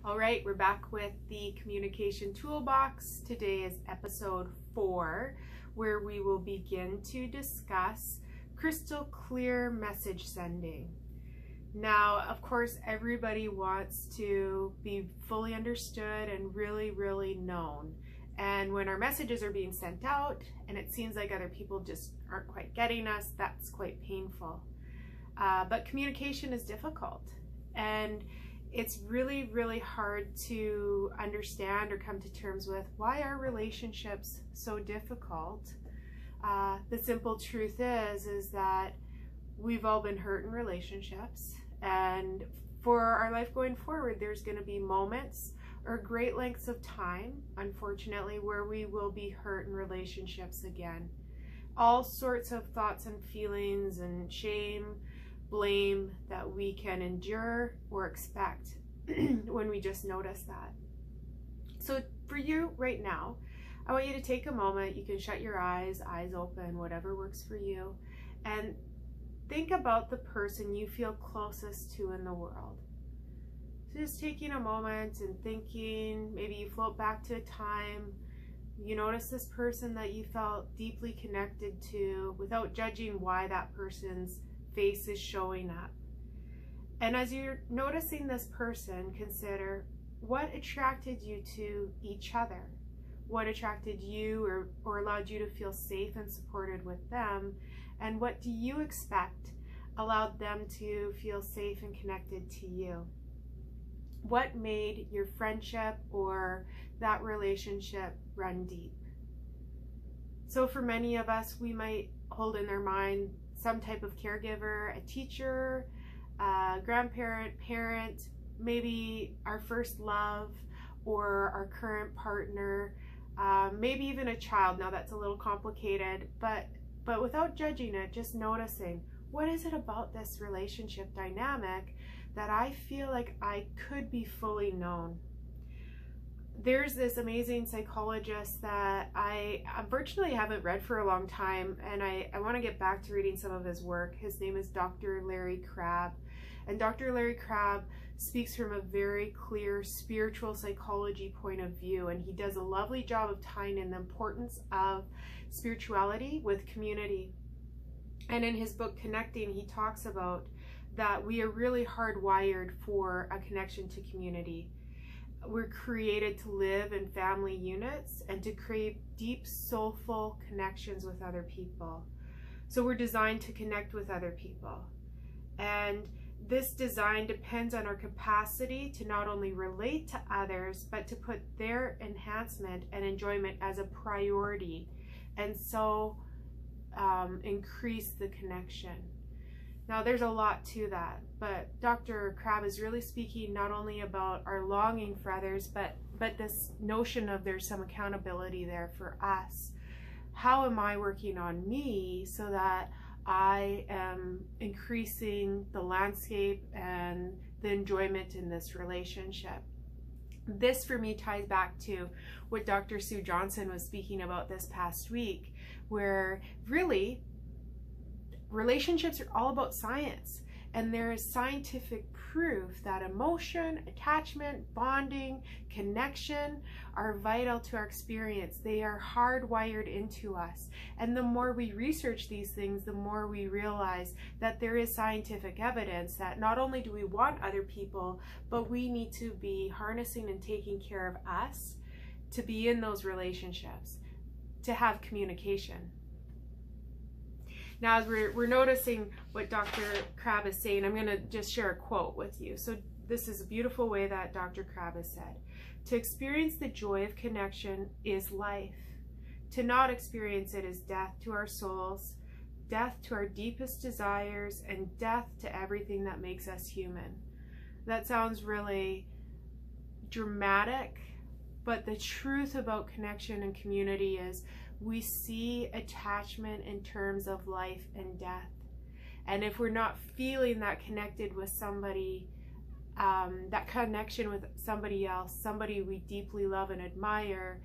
All right, we're back with the Communication Toolbox. Today is episode 4, where we will begin to discuss crystal clear message sending. Now, of course, everybody wants to be fully understood and really known. And when our messages are being sent out and it seems like other people just aren't quite getting us, that's quite painful. But communication is difficult, and it's really hard to understand or come to terms with why are relationships so difficult. The simple truth is that we've all been hurt in relationships, and for our life going forward, there's going to be moments or great lengths of time, unfortunately, where we will be hurt in relationships again. All sorts of thoughts and feelings and shame, blame that we can endure or expect when we just notice that. So for you right now, I want you to take a moment. You can shut your eyes open, whatever works for you, and think about the person you feel closest to in the world. So just taking a moment and thinking, maybe you float back to a time you notice this person that you felt deeply connected to without judging why that person's face is showing up. And as you're noticing this person, consider what attracted you to each other. What attracted you or allowed you to feel safe and supported with them, and what do you expect allowed them to feel safe and connected to you? What made your friendship or that relationship run deep? So for many of us, we might hold in our mind some type of caregiver, a teacher, a grandparent, parent, maybe our first love or our current partner, maybe even a child. Now that's a little complicated, but without judging it, just noticing, what is it about this relationship dynamic that I feel like I could be fully known? There's this amazing psychologist that I unfortunately haven't read for a long time, and I want to get back to reading some of his work. His name is Dr. Larry Crabb, and Dr. Larry Crabb speaks from a very clear spiritual psychology point of view, and he does a lovely job of tying in the importance of spirituality with community. And in his book Connecting, he talks about that we are really hardwired for a connection to community. We're created to live in family units and to create deep, soulful connections with other people. So we're designed to connect with other people. And this design depends on our capacity to not only relate to others, but to put their enhancement and enjoyment as a priority, and so increase the connection. Now there's a lot to that, but Dr. Crabb is really speaking not only about our longing for others, but this notion of there's some accountability there for us. How am I working on me so that I am increasing the landscape and the enjoyment in this relationship? This for me ties back to what Dr. Sue Johnson was speaking about this past week, where really relationships are all about science, and there is scientific proof that emotion, attachment, bonding, connection are vital to our experience. They are hardwired into us, and the more we research these things, the more we realize that there is scientific evidence that not only do we want other people, but we need to be harnessing and taking care of us to be in those relationships, to have communication. Now, as we're noticing what Dr. Crabb is saying, I'm going to just share a quote with you. So this is a beautiful way that Dr. Crabb has said, "To experience the joy of connection is life. To not experience it is death to our souls, death to our deepest desires, and death to everything that makes us human." That sounds really dramatic, but the truth about connection and community is we see attachment in terms of life and death. And if we're not feeling that connected with somebody, that connection with somebody else, somebody we deeply love and admire,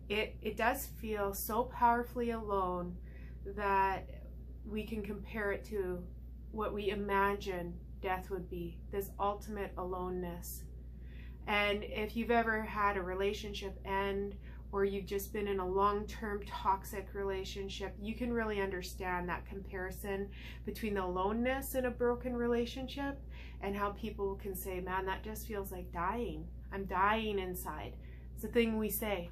it does feel so powerfully alone that we can compare it to what we imagine death would be, this ultimate aloneness. And if you've ever had a relationship end, or you've just been in a long-term toxic relationship, you can really understand that comparison between the aloneness in a broken relationship and how people can say, man, that just feels like dying. I'm dying inside. It's a thing we say.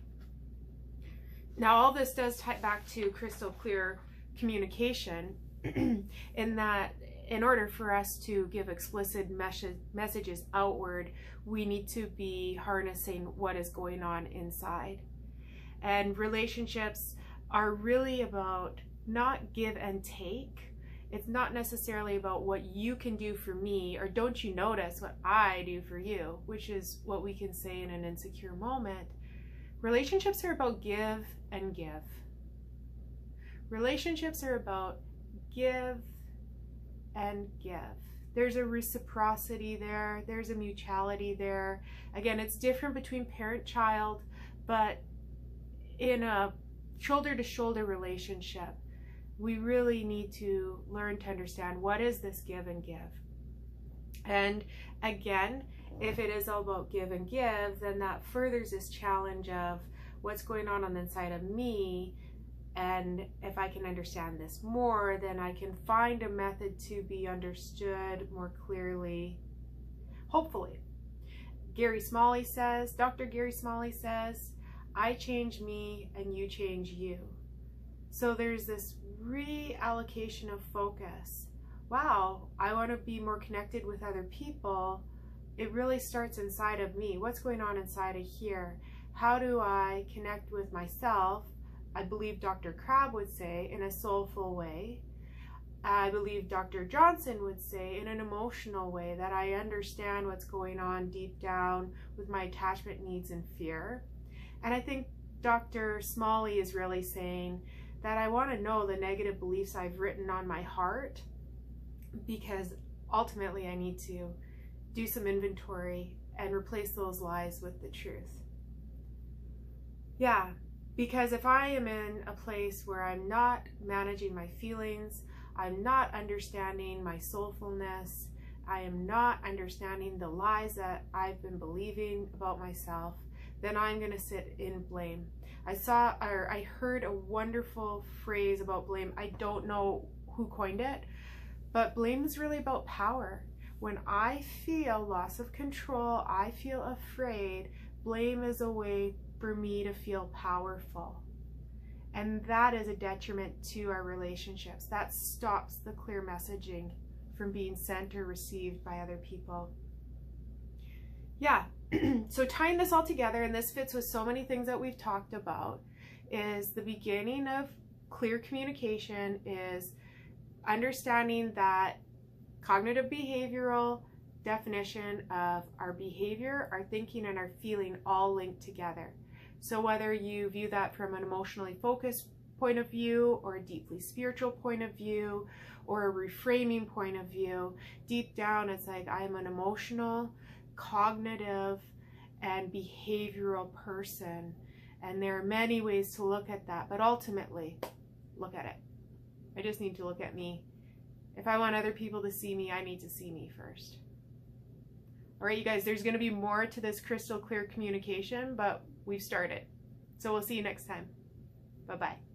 Now, all this does tie back to crystal clear communication in that in order for us to give explicit messages outward, we need to be harnessing what is going on inside. And relationships are really about not give and take. It's not necessarily about what you can do for me, or don't you notice what I do for you, which is what we can say in an insecure moment. Relationships are about give and give. Relationships are about give and give. There's a reciprocity there. There's a mutuality there. Again, it's different between parent-child, but in a shoulder-to-shoulder relationship, we really need to learn to understand what is this give and give. And again, if it is all about give and give, then that furthers this challenge of what's going on the inside of me. And if I can understand this more, then I can find a method to be understood more clearly, hopefully. Dr. Gary Smalley says, I change me and you change you. So there's this reallocation of focus. Wow, I want to be more connected with other people. It really starts inside of me. What's going on inside of here? How do I connect with myself? I believe Dr. Crabb would say in a soulful way. I believe Dr. Johnson would say in an emotional way, that I understand what's going on deep down with my attachment needs and fear. And I think Dr. Smalley is really saying that I want to know the negative beliefs I've written on my heart, because ultimately I need to do some inventory and replace those lies with the truth. Yeah, because if I am in a place where I'm not managing my feelings, I'm not understanding my soulfulness, I am not understanding the lies that I've been believing about myself, then I'm going to sit in blame. I heard a wonderful phrase about blame. I don't know who coined it, but blame is really about power. When I feel loss of control, I feel afraid, blame is a way for me to feel powerful. And that is a detriment to our relationships. That stops the clear messaging from being sent or received by other people. Yeah, so tying this all together, and this fits with so many things that we've talked about, is the beginning of clear communication is understanding that cognitive behavioral definition of our behavior, our thinking, and our feeling all linked together. So whether you view that from an emotionally focused point of view, or a deeply spiritual point of view, or a reframing point of view, deep down it's like I am an emotional, cognitive, and behavioral person. And there are many ways to look at that, but ultimately, look at it. I just need to look at me. If I want other people to see me, I need to see me first. All right, you guys, there's going to be more to this crystal clear communication, but we've started. So we'll see you next time. Bye-bye.